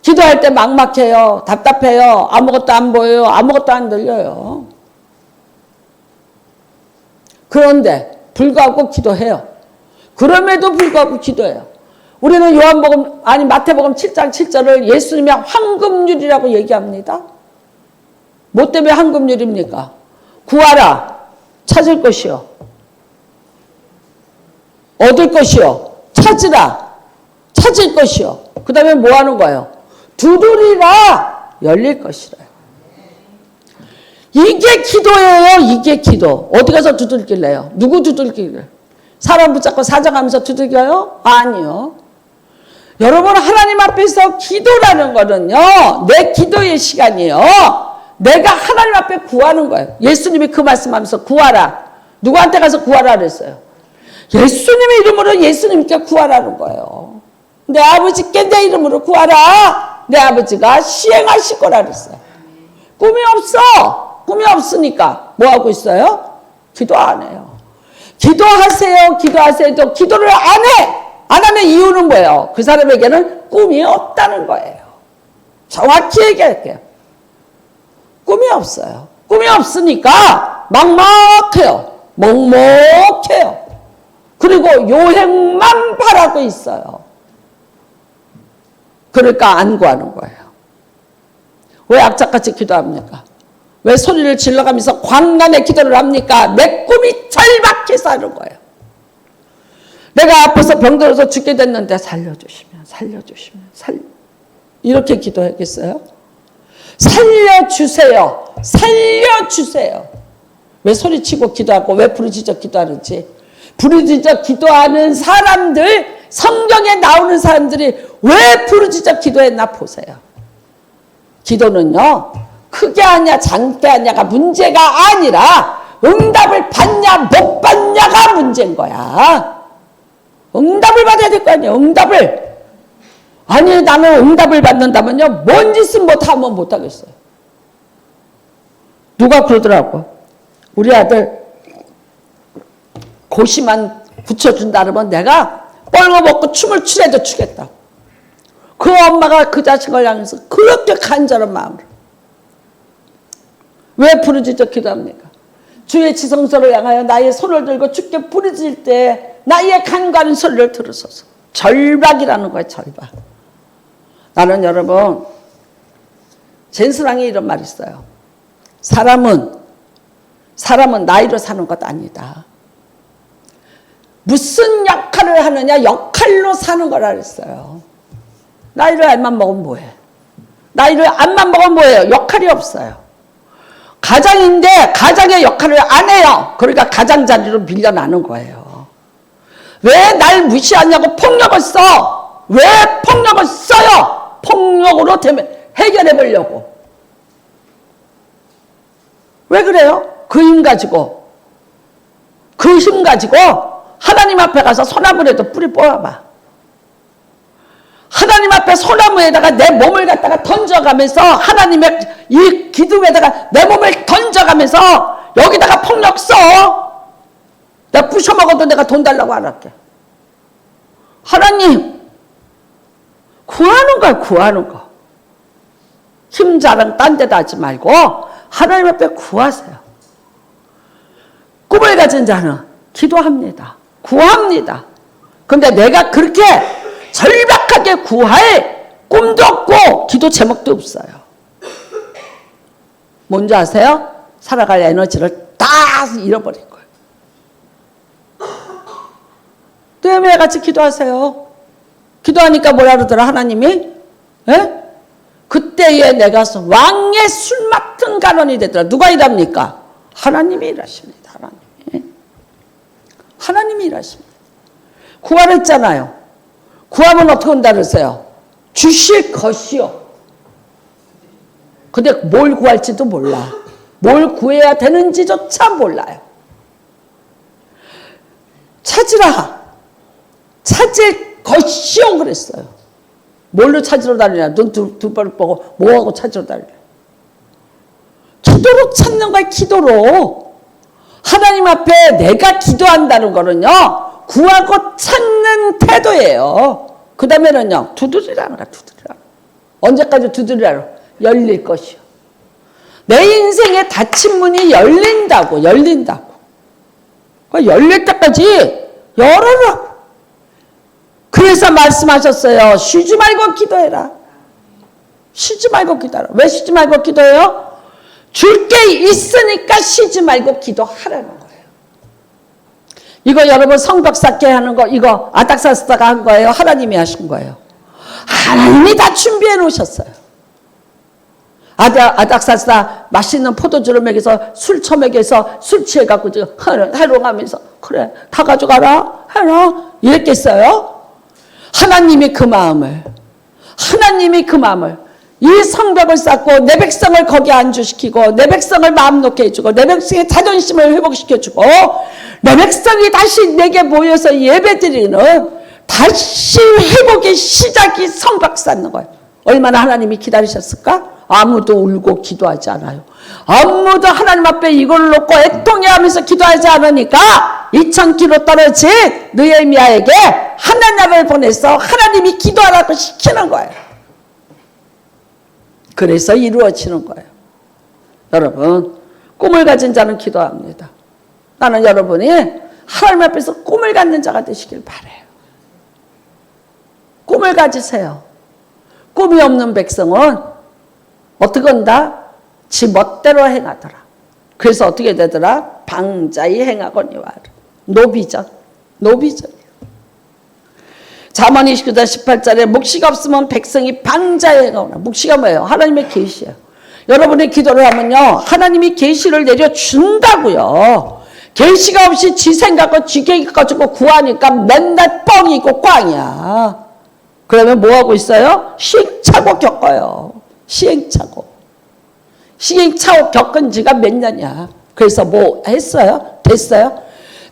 기도할 때 막막해요. 답답해요. 아무것도 안 보여요. 아무것도 안 들려요. 그런데 불구하고 기도해요. 그럼에도 불구하고 기도해요. 우리는 마태복음 7장 7절을 예수님이 황금률이라고 얘기합니다. 뭐 때문에 황금률입니까? 구하라, 찾을 것이요. 얻을 것이요. 찾으라, 찾을 것이요. 그 다음에 뭐 하는 거예요? 두드리라, 열릴 것이라. 이게 기도예요. 이게 기도. 어디 가서 두들길래요? 누구 두들길래? 사람 붙잡고 사정하면서 두들겨요? 아니요. 여러분, 하나님 앞에서 기도라는 거는요, 내 기도의 시간이에요. 내가 하나님 앞에 구하는 거예요. 예수님이 그 말씀하면서 구하라. 누구한테 가서 구하라 그랬어요? 예수님의 이름으로 예수님께 구하라는 거예요. 내 아버지께 내 이름으로 구하라. 내 아버지가 시행하실 거라 그랬어요. 꿈이 없어. 꿈이 없으니까 뭐 하고 있어요? 기도 안 해요. 기도하세요. 기도하세요. 기도를 안 해. 안 하면 이유는 뭐예요? 그 사람에게는 꿈이 없다는 거예요. 정확히 얘기할게요. 꿈이 없어요. 꿈이 없으니까 막막해요. 먹먹해요. 그리고 요행만 바라고 있어요. 그러니까 안 구하는 거예요. 왜 악착같이 기도합니까? 왜 소리를 질러가면서 광란의 기도를 합니까? 내 꿈이 절박해서 하는 거예요. 내가 아파서 병들어서 죽게 됐는데 살려주시면 이렇게 기도하겠어요? 살려주세요. 살려주세요. 왜 소리치고 기도하고 왜 부르짖어 기도하는지. 부르짖어 기도하는 사람들, 성경에 나오는 사람들이 왜 부르짖어 기도했나 보세요. 기도는요, 크게 하냐 작게 하냐가 문제가 아니라 응답을 받냐 못 받냐가 문제인 거야. 응답을 받아야 될 거 아니에요. 응답을. 아니 나는 응답을 받는다면요 뭔 짓은 못하면 못하겠어요. 누가 그러더라고. 우리 아들 고시만 붙여준다 그러면 내가 뻘거벗고 춤을 추래도 추겠다. 그 엄마가 그 자식을 향해서 그렇게 간절한 마음으로. 왜 부르짖어 기도합니까? 주의 지성소를 향하여 나의 손을 들고 주께 부르짖을 때 나의 간과하는 소리를 들으소서. 절박이라는 거예요. 절박. 나는 여러분 젠스랑에 이런 말이 있어요. 사람은 나이로 사는 것 아니다. 무슨 역할을 하느냐 역할로 사는 거라 그랬어요. 나이를 알만 먹으면 뭐해? 나이를 안만 먹으면 뭐해요? 역할이 없어요. 가장인데 가장의 역할을 안 해요. 그러니까 가장자리로 밀려나는 거예요. 왜 날 무시하냐고 폭력을 써. 왜 폭력을 써요? 폭력으로 해결해 보려고. 왜 그래요? 그 힘 가지고 그 힘 가지고 하나님 앞에 가서 소나무에도 뿌리 뽑아봐. 하나님 앞에 소나무에다가 내 몸을 갖다가 던져가면서 하나님의 이 기둥에다가 내 몸을 던져가면서 여기다가 폭력 써. 내가 부셔먹어도 내가 돈 달라고 안 할게. 하나님 구하는 거야. 구하는 거. 힘 자랑 딴 데다 하지 말고 하나님 앞에 구하세요. 꿈을 가진 자는 기도합니다. 구합니다. 그런데 내가 그렇게 절박하게 구할 꿈도 없고 기도 제목도 없어요. 뭔지 아세요? 살아갈 에너지를 다 잃어버린 거예요. 때문에 같이 기도하세요. 기도하니까 뭐라 그러더라 하나님이? 에? 그때에 내가 왕의 술 맡은 간원이 되더라. 누가 일합니까? 하나님이 일하십니다. 하나님이 일하십니다. 구하랬잖아요. 구하면 어떻게 한다 그랬어요? 주실 것이요. 근데 뭘 구할지도 몰라. 뭘 구해야 되는지조차 몰라요. 찾으라. 찾을 것이요 그랬어요. 뭘로 찾으러 다니냐? 눈 두 번 보고 뭐하고 찾으러 다니냐? 기도로 찾는 거야. 기도로. 하나님 앞에 내가 기도한다는 거는요. 구하고 찾는 태도예요. 그 다음에는요. 두드리라는 거야. 두드리라. 언제까지 두드리라고? 열릴 것이요. 내 인생에 닫힌 문이 열린다고. 열린다고. 열릴 때까지 열어라. 그래서 말씀하셨어요. 쉬지 말고 기도해라. 쉬지 말고 기도하라. 왜 쉬지 말고 기도해요? 줄 게 있으니까 쉬지 말고 기도하라는 거예요. 이거 여러분 성벽사께 하는 거 이거 아닥사스다가 한 거예요? 하나님이 하신 거예요? 하나님이 다 준비해 놓으셨어요. 아닥사스다 맛있는 포도주를 먹여서 술 처먹여서 술 취해갖고 해롱하면서 그래 다 가져가라 해라 이랬겠어요? 하나님이 그 마음을 이 성벽을 쌓고 내 백성을 거기에 안주시키고 내 백성을 마음 놓게 해주고 내 백성의 자존심을 회복시켜주고 내 백성이 다시 내게 모여서 예배드리는 다시 회복의 시작이 성벽 쌓는 거예요. 얼마나 하나님이 기다리셨을까? 아무도 울고 기도하지 않아요. 아무도 하나님 앞에 이걸 놓고 애통해하면서 기도하지 않으니까 2000km 떨어진 느헤미야에게 하나님을 보내서 하나님이 기도하라고 시키는 거예요. 그래서 이루어지는 거예요. 여러분 꿈을 가진 자는 기도합니다. 나는 여러분이 하나님 앞에서 꿈을 갖는 자가 되시길 바라요. 꿈을 가지세요. 꿈이 없는 백성은 어떻게 한다? 지 멋대로 행하더라. 그래서 어떻게 되더라? 방자히 행하거니와. 노비전. 잠언 29장 18절에 묵시가 없으면 백성이 방자히 행하거나. 묵시가 뭐예요? 하나님의 계시예요. 여러분이 기도를 하면요, 하나님이 계시를 내려준다고요. 계시가 없이 지 생각과 지 계획 가지고 구하니까 맨날 뻥이고 꽝이야. 그러면 뭐하고 있어요? 시행착오 겪어요. 시행착오 겪은 지가 몇 년이야. 그래서 뭐 했어요? 됐어요?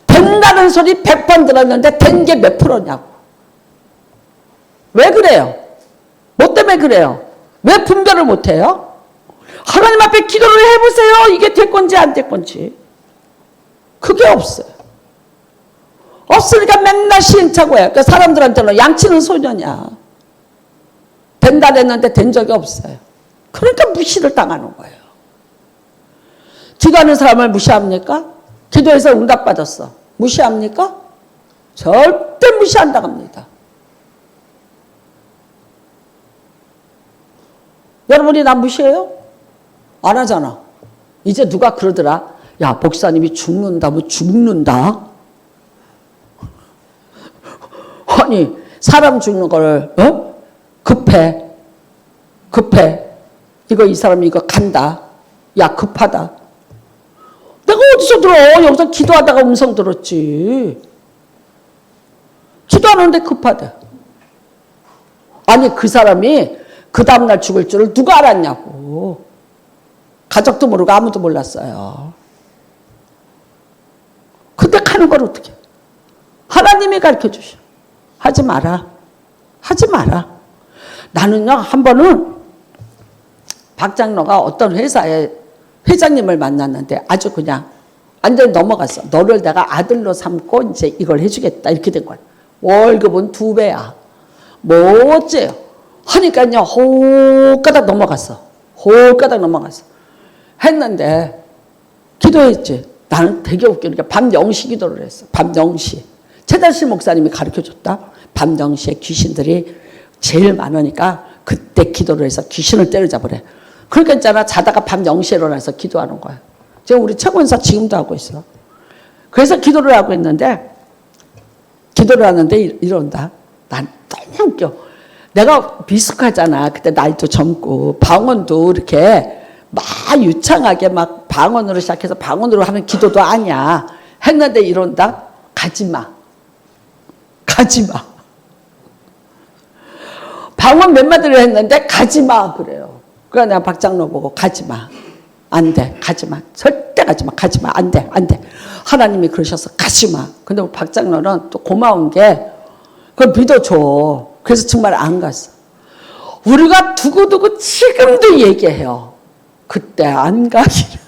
된다는 소리 100번 들었는데 된 게 몇 프로냐고. 왜 그래요? 뭐 때문에 그래요? 왜 분별을 못해요? 하나님 앞에 기도를 해보세요. 이게 될 건지 안 될 건지. 그게 없어요. 없으니까 맨날 시행착오야. 그러니까 사람들한테는 양치는 소년이야. 된다 됐는데 된 적이 없어요. 그러니까 무시를 당하는 거예요. 기도하는 사람을 무시합니까? 기도해서 응답받았어. 무시합니까? 절대 무시 안 당합니다. 여러분이 나 무시해요? 안 하잖아. 이제 누가 그러더라. 야, 목사님이 죽는다. 아니, 사람 죽는 걸 급해. 이 사람이 이거 간다. 야, 급하다. 내가 어디서 들어? 여기서 기도하다가 음성 들었지. 기도하는데 급하대. 아니, 그 사람이 그 다음날 죽을 줄을 누가 알았냐고. 가족도 모르고 아무도 몰랐어요. 근데 가는 걸 어떻게? 하나님이 가르쳐 주셔. 하지 마라. 나는요, 한 번은 박장로가 어떤 회사에 회장님을 만났는데 아주 그냥 완전히 넘어갔어. 너를 내가 아들로 삼고 이제 이걸 해주겠다. 이렇게 된 거야. 월급은 2배야. 뭐 어째요? 하니까요, 홀가닥 넘어갔어. 했는데, 기도했지. 나는 되게 웃기니까 밤 0시 기도를 했어. 밤 0시. 최달실 목사님이 가르쳐 줬다. 밤 0시에 귀신들이 제일 많으니까 그때 기도를 해서 귀신을 때려잡으래. 그러니까 있잖아. 자다가 밤 0시에 일어나서 기도하는 거야. 지금 우리 최고인사 지금도 하고 있어. 그래서 기도를 하고 있는데, 이런다. 난 너무 웃겨. 내가 비숙하잖아. 그때 나이도 젊고 방언도 이렇게 막 유창하게 막 방언으로 시작해서 방언으로 하는 기도도 아니야. 했는데 이런다. 가지마. 방언 몇 마디를 했는데 가지마 그래요. 그래서 내가 박장로 보고 가지마. 안 돼. 가지마. 절대 가지마. 안 돼. 하나님이 그러셔서 가지마. 근데 우리 박장로는 또 고마운 게 그걸 믿어줘. 그래서 정말 안 갔어. 우리가 두고두고 지금도 얘기해요. 그때 안 가기를.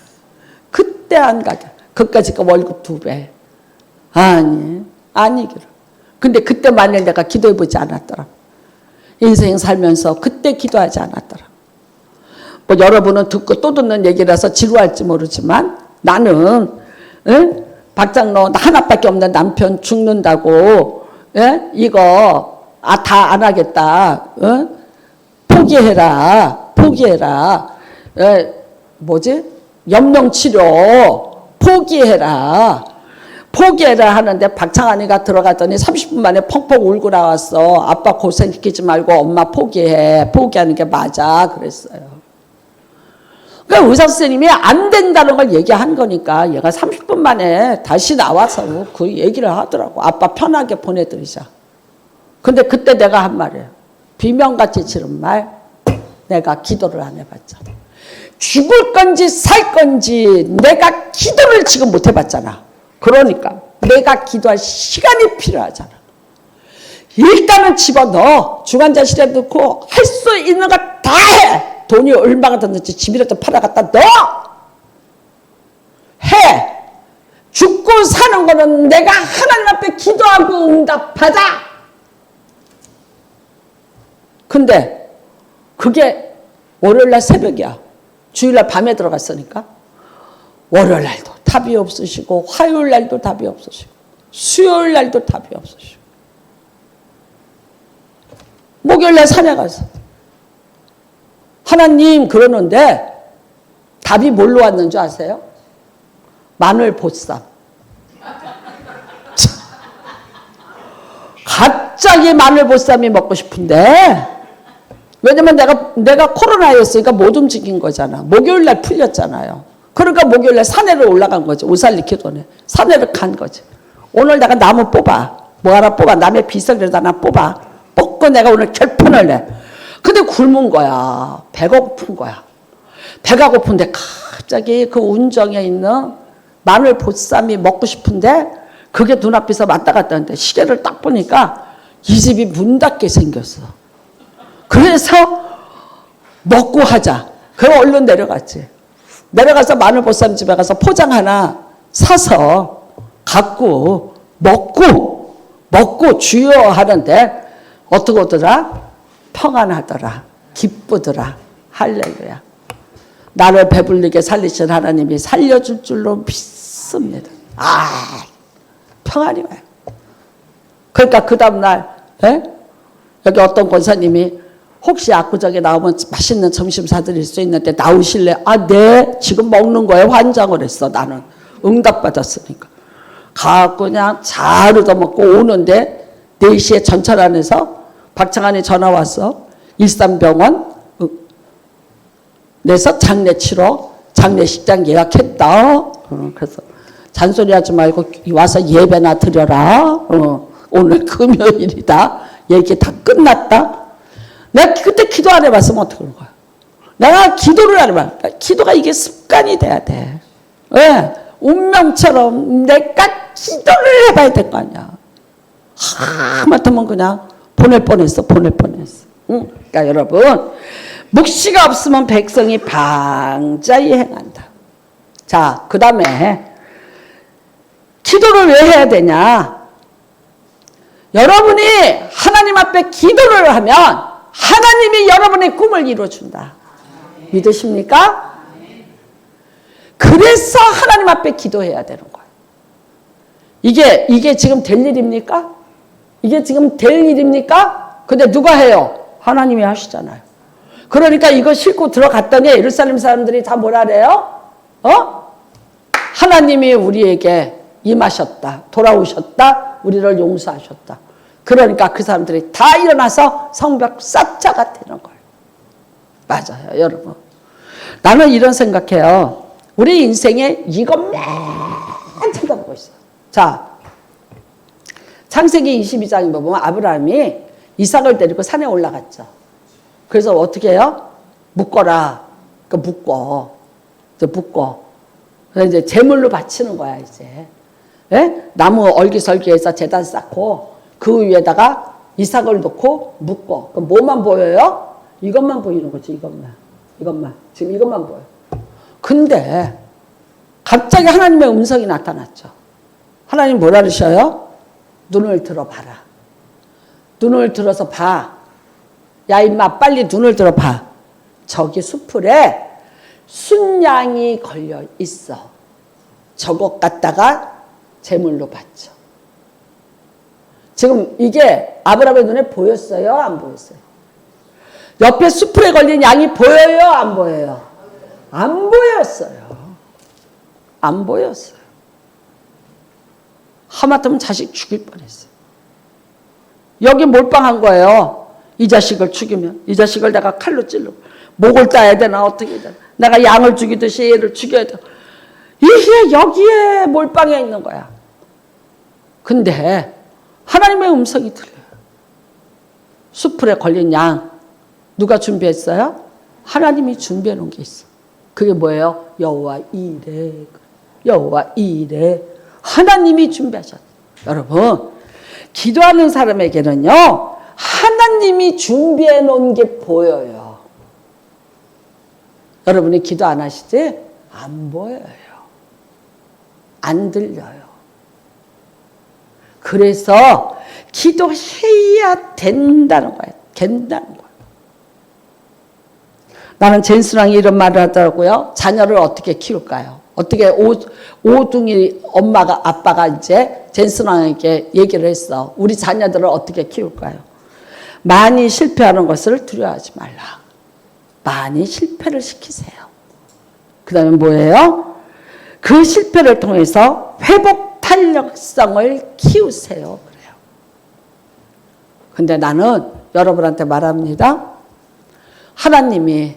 그까짓 거 월급 2배. 아니기를. 근데 그때 만일 내가 기도해보지 않았더라. 인생 살면서 그때 기도하지 않았더라. 뭐 여러분은 듣고 또 듣는 얘기라서 지루할지 모르지만 나는 박장로 하나밖에 없는 남편 죽는다고 이거 다 안 하겠다. 포기해라. 연명치료 포기해라 하는데 박창환이가 들어갔더니 30분 만에 펑펑 울고 나왔어. 아빠 고생시키지 말고 엄마 포기하는 게 맞아 그랬어요. 그러니까 의사 선생님이 안 된다는 걸 얘기한 거니까 얘가 30분 만에 다시 나와서 그 얘기를 하더라고. 아빠 편하게 보내드리자. 근데 그때 내가 한 말이에요. 비명같이 지른 말. 내가 기도를 안 해봤잖아. 죽을 건지 살 건지 내가 기도를 지금 못 해봤잖아. 그러니까 내가 기도할 시간이 필요하잖아. 일단은 집어넣어. 중환자실에 넣고 할 수 있는 거 다 해. 돈이 얼마가 든지 집이라도 팔아갖다 넣어. 해. 죽고 사는 거는 내가 하나님 앞에 기도하고 응답하자. 근데 그게 월요일날 새벽이야. 주일날 밤에 들어갔으니까 월요일날도 답이 없으시고 화요일날도 답이 없으시고 수요일날도 답이 없으시고 목요일날 산에 가서 하나님 그러는데 답이 뭘로 왔는 줄 아세요? 마늘 보쌈. 갑자기 마늘 보쌈이 먹고 싶은데, 왜냐면 내가 코로나였으니까 못 움직인 거잖아. 목요일 날 풀렸잖아요. 그러니까 목요일 날 산에를 올라간 거지. 오살리 기도네. 산에를 간 거지. 오늘 내가 나무 뽑아. 뭐 하나 뽑아. 남의 비석에다 하나 뽑아. 뽑고 내가 오늘 결판을 내. 근데 굶은 거야. 배가 고픈 거야. 배가 고픈데 갑자기 그 운정에 있는 마늘 보쌈이 먹고 싶은데 그게 눈앞에서 왔다 갔다 하는데 시계를 딱 보니까 이 집이 문 닫게 생겼어. 그래서 먹고 하자. 그럼 얼른 내려갔지. 내려가서 마늘보쌈 집에 가서 포장 하나 사서 갖고 먹고 주여 하는데 어떻게 오더라? 평안하더라. 기쁘더라. 할렐루야. 나를 배불리게 살리신 하나님이 살려줄 줄로 믿습니다. 평안이 와요. 그러니까 그 다음날 여기 어떤 권사님이 혹시 압구정에 나오면 맛있는 점심 사드릴 수 있는데 나오실래? 네. 지금 먹는 거에 환장을 했어. 나는 응답받았으니까. 가고 그냥 잘 얻어먹고 오는데 4시에 전철 안에서 박창환이 전화 왔어. 일산병원 내서 장례 치러 장례식장 예약했다. 그래서 잔소리하지 말고 와서 예배나 드려라. 오늘 금요일이다. 얘기 다 끝났다. 내가 그때 기도 안 해봤으면 어떻게 그런 거야. 내가 기도를 안 해봐. 기도가 이게 습관이 돼야 돼. 왜? 운명처럼 내가 기도를 해봐야 될 거 아니야. 하마터면 그냥 보낼 뻔했어. 그러니까 여러분, 묵시가 없으면 백성이 방자히 행한다. 자, 그 다음에 기도를 왜 해야 되냐? 여러분이 하나님 앞에 기도를 하면 하나님이 여러분의 꿈을 이루어준다. 믿으십니까? 그래서 하나님 앞에 기도해야 되는 거예요. 이게 지금 될 일입니까? 이게 지금 될 일입니까? 근데 누가 해요? 하나님이 하시잖아요. 그러니까 이거 싣고 들어갔더니 예루살렘 사람들이 다 뭐라 그래요? 하나님이 우리에게 임하셨다. 돌아오셨다. 우리를 용서하셨다. 그러니까 그 사람들이 다 일어나서 성벽 쌓자가 되는 거예요. 맞아요, 여러분. 나는 이런 생각해요. 우리 인생에 이것만 쳐다보고 있어요. 자, 창세기 22장에 보면 아브라함이 이삭을 데리고 산에 올라갔죠. 그래서 어떻게 해요? 묶어라. 그러니까 묶어. 그래서 이제 제물로 바치는 거야, 이제. 예? 나무 얼기설기해서 재단 쌓고 그 위에다가 이삭을 놓고 묶어. 그럼 뭐만 보여요? 이것만 보이는 거지, 이것만. 지금 이것만 보여. 근데 갑자기 하나님의 음성이 나타났죠. 하나님 뭐라 그러셔요? 눈을 들어봐라. 눈을 들어서 봐. 야, 임마, 빨리 눈을 들어봐. 저기 수풀에 순양이 걸려 있어. 저것 갖다가 제물로 바쳐. 지금 이게 아브라함의 눈에 보였어요? 안 보였어요? 옆에 수풀에 걸린 양이 보여요? 안 보여요? 안 보였어요. 안 보였어요. 하마터면 자식 죽일 뻔했어요. 여기 몰빵한 거예요. 이 자식을 죽이면 이 자식을 내가 칼로 찔르고 목을 따야 되나 어떻게 해야 되나. 내가 양을 죽이듯이 얘를 죽여야 돼. 이게 여기에 몰빵해 있는 거야. 근데 하나님의 음성이 들려요. 수풀에 걸린 양 누가 준비했어요? 하나님이 준비해 놓은 게 있어. 그게 뭐예요? 여호와 이레. 여호와 이레. 하나님이 준비하셨어요. 여러분, 기도하는 사람에게는요, 하나님이 준비해 놓은 게 보여요. 여러분이 기도 안 하시지? 안 보여요. 안 들려요. 그래서 기도해야 된다는 거예요. 된다는 거예요. 나는 젠스랑이 이런 말을 하더라고요. 자녀를 어떻게 키울까요? 어떻게 오둥이 아빠가 이제 젠스랑에게 얘기를 했어. 우리 자녀들을 어떻게 키울까요? 많이 실패하는 것을 두려워하지 말라. 많이 실패를 시키세요. 그 다음에 뭐예요? 그 실패를 통해서 회복 탄력성을 키우세요. 그래요. 근데 나는 여러분한테 말합니다. 하나님이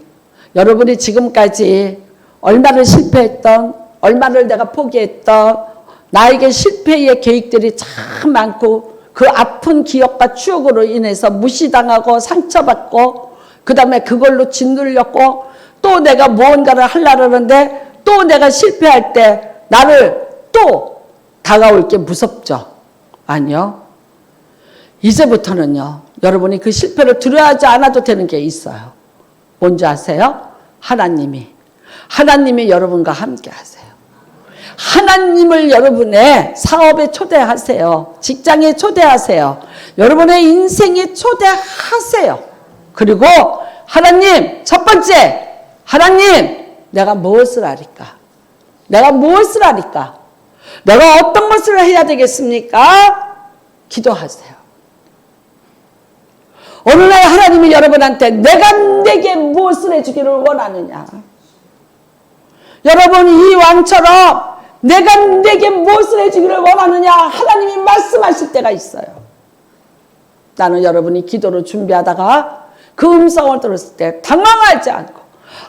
여러분이 지금까지 얼마를 실패했던, 얼마를 내가 포기했던, 나에게 실패의 계획들이 참 많고 그 아픈 기억과 추억으로 인해서 무시당하고 상처받고 그 다음에 그걸로 짓눌렸고 또 내가 무언가를 하려고 하는데 또 내가 실패할 때 나를 또 다가올 게 무섭죠? 아니요. 이제부터는요. 여러분이 그 실패를 두려워하지 않아도 되는 게 있어요. 뭔지 아세요? 하나님이 여러분과 함께 하세요. 하나님을 여러분의 사업에 초대하세요. 직장에 초대하세요. 여러분의 인생에 초대하세요. 그리고 하나님, 첫 번째, 하나님, 내가 무엇을 하리까? 내가 무엇을 하리까? 내가 어떤 것을 해야 되겠습니까? 기도하세요. 어느 날 하나님이 여러분한테 내게 무엇을 해주기를 원하느냐? 여러분 이 왕처럼 내게 무엇을 해주기를 원하느냐? 하나님이 말씀하실 때가 있어요. 나는 여러분이 기도를 준비하다가 그 음성을 들었을 때 당황하지 않고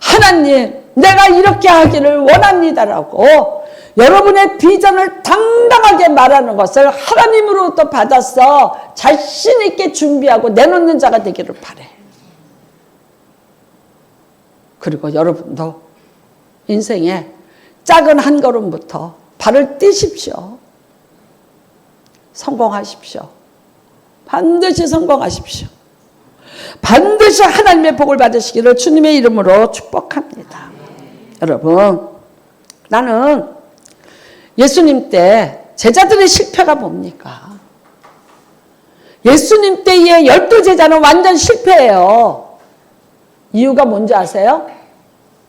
하나님 내가 이렇게 하기를 원합니다라고 여러분의 비전을 당당하게 말하는 것을 하나님으로부터 받아서 자신 있게 준비하고 내놓는 자가 되기를 바래. 그리고 여러분도 인생에 작은 한 걸음부터 발을 떼십시오. 성공하십시오. 반드시 성공하십시오. 반드시 하나님의 복을 받으시기를 주님의 이름으로 축복합니다. 여러분, 나는 예수님 때 제자들의 실패가 뭡니까? 예수님 때의 12제자는 완전 실패예요. 이유가 뭔지 아세요?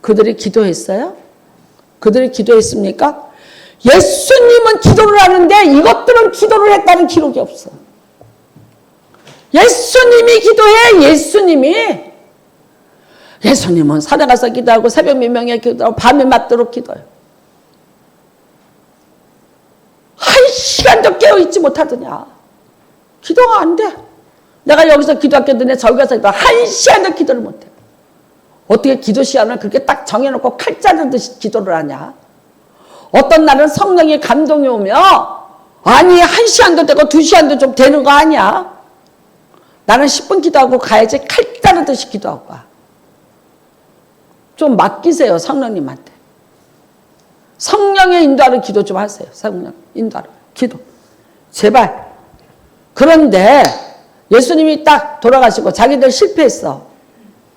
그들이 기도했어요? 그들이 기도했습니까? 예수님은 기도를 하는데 이것들은 기도를 했다는 기록이 없어. 예수님이 기도해. 예수님은 산에 가서 기도하고 새벽 민명에 기도하고 밤에 맞도록 기도해요. 한 시간도 깨어있지 못하더냐. 기도가 안 돼. 내가 여기서 기도하겠는데 저기 가서 기도 한 시간도 기도를 못해. 어떻게 기도 시간을 그렇게 딱 정해놓고 칼 자르듯이 기도를 하냐. 어떤 날은 성령의 감동이 오면 아니 1시간도 되고 2시간도 좀 되는 거 아니야. 나는 10분 기도하고 가야지 칼 자르듯이 기도하고 가. 좀 맡기세요 성령님한테. 성령의 인도하는 기도 좀 하세요. 성령 인도하는 기도. 제발. 그런데 예수님이 딱 돌아가시고 자기들 실패했어.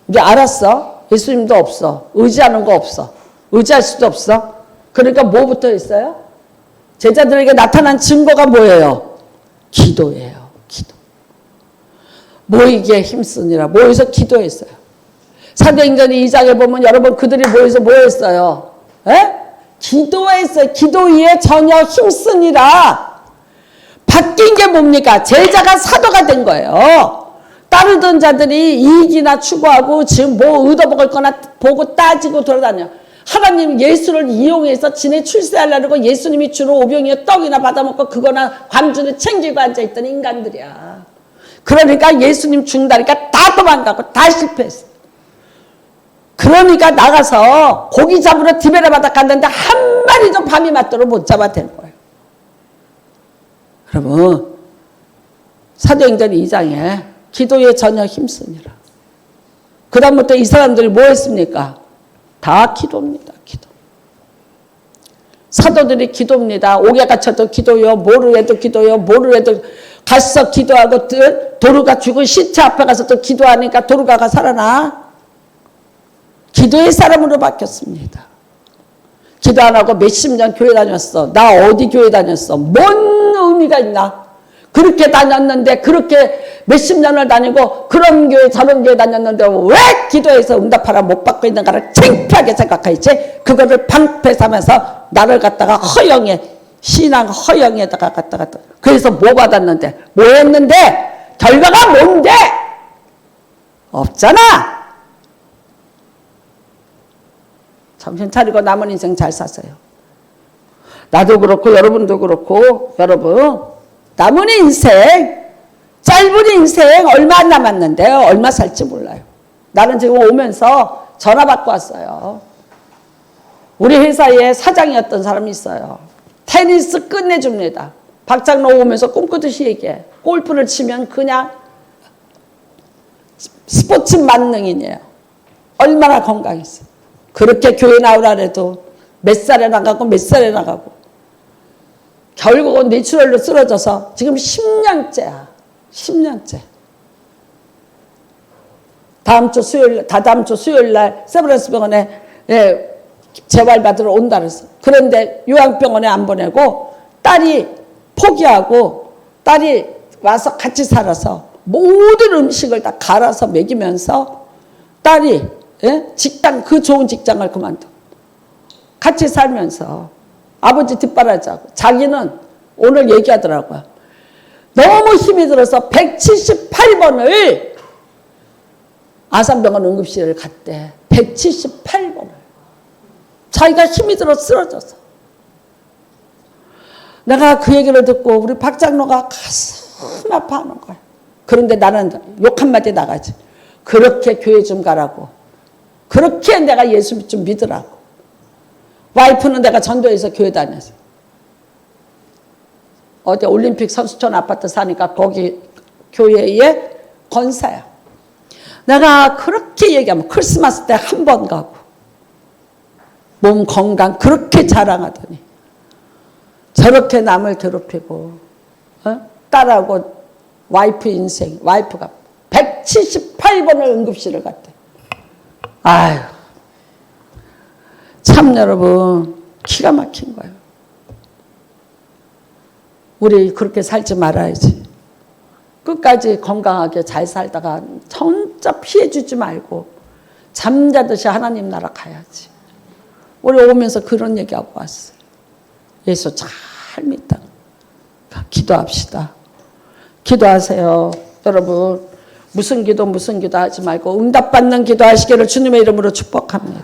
이제 알았어. 예수님도 없어. 의지하는 거 없어. 의지할 수도 없어. 그러니까 뭐부터 했어요? 제자들에게 나타난 증거가 뭐예요? 기도예요. 기도. 모이기에 힘쓰니라. 모여서 기도했어요. 사도행전 2장에 보면 여러분 그들이 모여서 뭐 했어요? 에? 기도했어요. 기도 위에 전혀 힘쓰니라. 바뀐 게 뭡니까? 제자가 사도가 된 거예요. 따르던 자들이 이익이나 추구하고 지금 뭐 얻어먹을 거나 보고 따지고 돌아다녀. 하나님 예수를 이용해서 지네 출세하려고 예수님이 주로 오병이어 떡이나 받아먹고 그거나 관주를 챙기고 앉아있던 인간들이야. 그러니까 예수님 죽는다니까 다 도망가고 다 실패했어. 그러니까 나가서 고기 잡으러 디베라 바다 갔는데 한 마리도 밤이 맞도록 못 잡아댄 거예요. 여러분 사도행전 2장에 기도에 전혀 힘쓰니라. 그 다음부터 이 사람들이 뭐 했습니까? 다 기도입니다. 기도. 사도들이 기도입니다. 옥에 갇혀도 기도요. 뭐를 해도 기도요. 뭐를 해도 가서 기도하고 도루가 죽은 시체 앞에 가서 또 기도하니까 도루가가 살아나. 기도의 사람으로 바뀌었습니다. 기도 안 하고 몇십 년 교회 다녔어. 나 어디 교회 다녔어. 뭔 의미가 있나. 그렇게 다녔는데 그렇게 몇십 년을 다니고 그런 교회 저런 교회 다녔는데 왜 기도해서 응답하라 못 받고 있는가를 창피하게 생각하지. 그거를 방패 삼아서 나를 갖다가 허영에 신앙 허영에다가 갖다가 그래서 뭐 받았는데 뭐 했는데 결과가 뭔데? 없잖아. 정신 차리고 남은 인생 잘 사세요. 나도 그렇고 여러분도 그렇고 여러분 남은 인생 짧은 인생 얼마 안 남았는데요. 얼마 살지 몰라요. 나는 지금 오면서 전화 받고 왔어요. 우리 회사에 사장이었던 사람이 있어요. 테니스 끝내줍니다. 박장로 오면서 꿈꾸듯이 얘기해. 골프를 치면 그냥 스포츠 만능이네요. 얼마나 건강했어. 그렇게 교회 나오라 해도 몇 살에 나가고 몇 살에 나가고 결국은 뇌출혈로 쓰러져서 지금 10년째야. 10년째. 다다음 주 수요일 날 세브란스 병원에 재활받으러 온다 그랬어. 그런데 요양병원에 안 보내고 딸이 포기하고 딸이 와서 같이 살아서 모든 음식을 다 갈아서 먹이면서 딸이 직장 그 좋은 직장을 그만두고 같이 살면서 아버지 뒷바라지하고 자기는 오늘 얘기하더라고요. 너무 힘이 들어서 178번을 아산병원 응급실을 갔대. 178번을. 자기가 힘이 들어 쓰러져서. 내가 그 얘기를 듣고 우리 박장로가 가슴 아파하는 거야. 그런데 나는 욕 한마디 나가지. 그렇게 교회 좀 가라고. 그렇게 내가 예수 좀 믿으라고. 와이프는 내가 전도해서 교회 다녔어. 어디 올림픽 선수촌 아파트 사니까 거기 교회의 권사야. 내가 그렇게 얘기하면 크리스마스 때 한 번 가고 몸 건강 그렇게 자랑하더니 저렇게 남을 괴롭히고 딸하고 와이프 인생 와이프가 178번을 응급실을 갔대. 아유 참 여러분 기가 막힌 거예요. 우리 그렇게 살지 말아야지. 끝까지 건강하게 잘 살다가 진짜 피해주지 말고 잠자듯이 하나님 나라 가야지. 우리 오면서 그런 얘기하고 왔어요. 예수 잘 믿다. 기도합시다. 기도하세요. 여러분 무슨 기도 하지 말고 응답받는 기도하시기를 주님의 이름으로 축복합니다.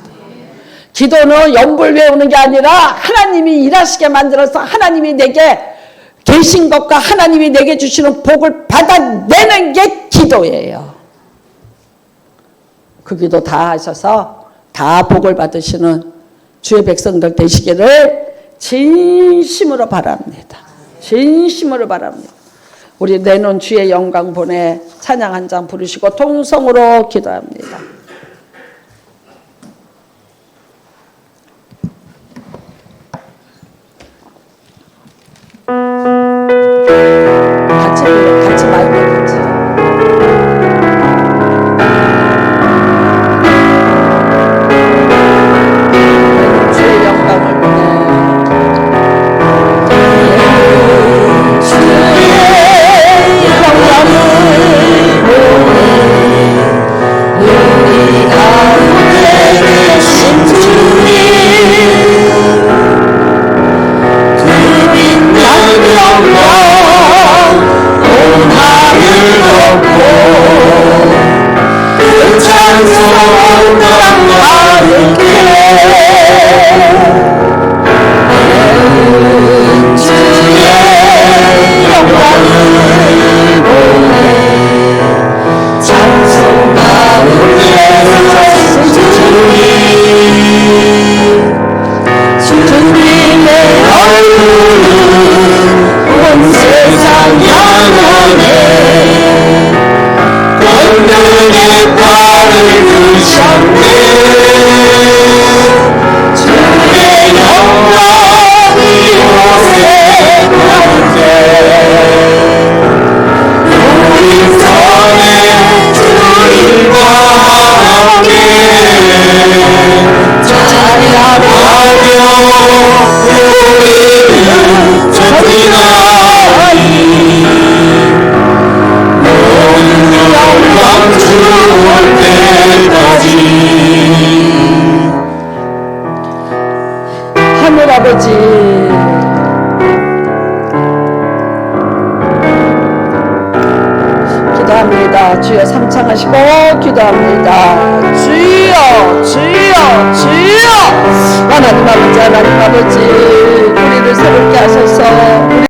기도는 연불 외우는 게 아니라 하나님이 일하시게 만들어서 하나님이 내게 계신 것과 하나님이 내게 주시는 복을 받아내는 게 기도예요. 그 기도 다 하셔서 다 복을 받으시는 주의 백성들 되시기를 진심으로 바랍니다. 진심으로 바랍니다. 우리 내놓은 주의 영광 보내 찬양 한 장 부르시고 통성으로 기도합니다. 같이 마이크 같이. 주의 영광을 보내. 올 때까지 기도합니다. 주여 삼창하시고 기도합니다. 주여 주여 주여 하나님 아버지 우리를 새롭게 하셔서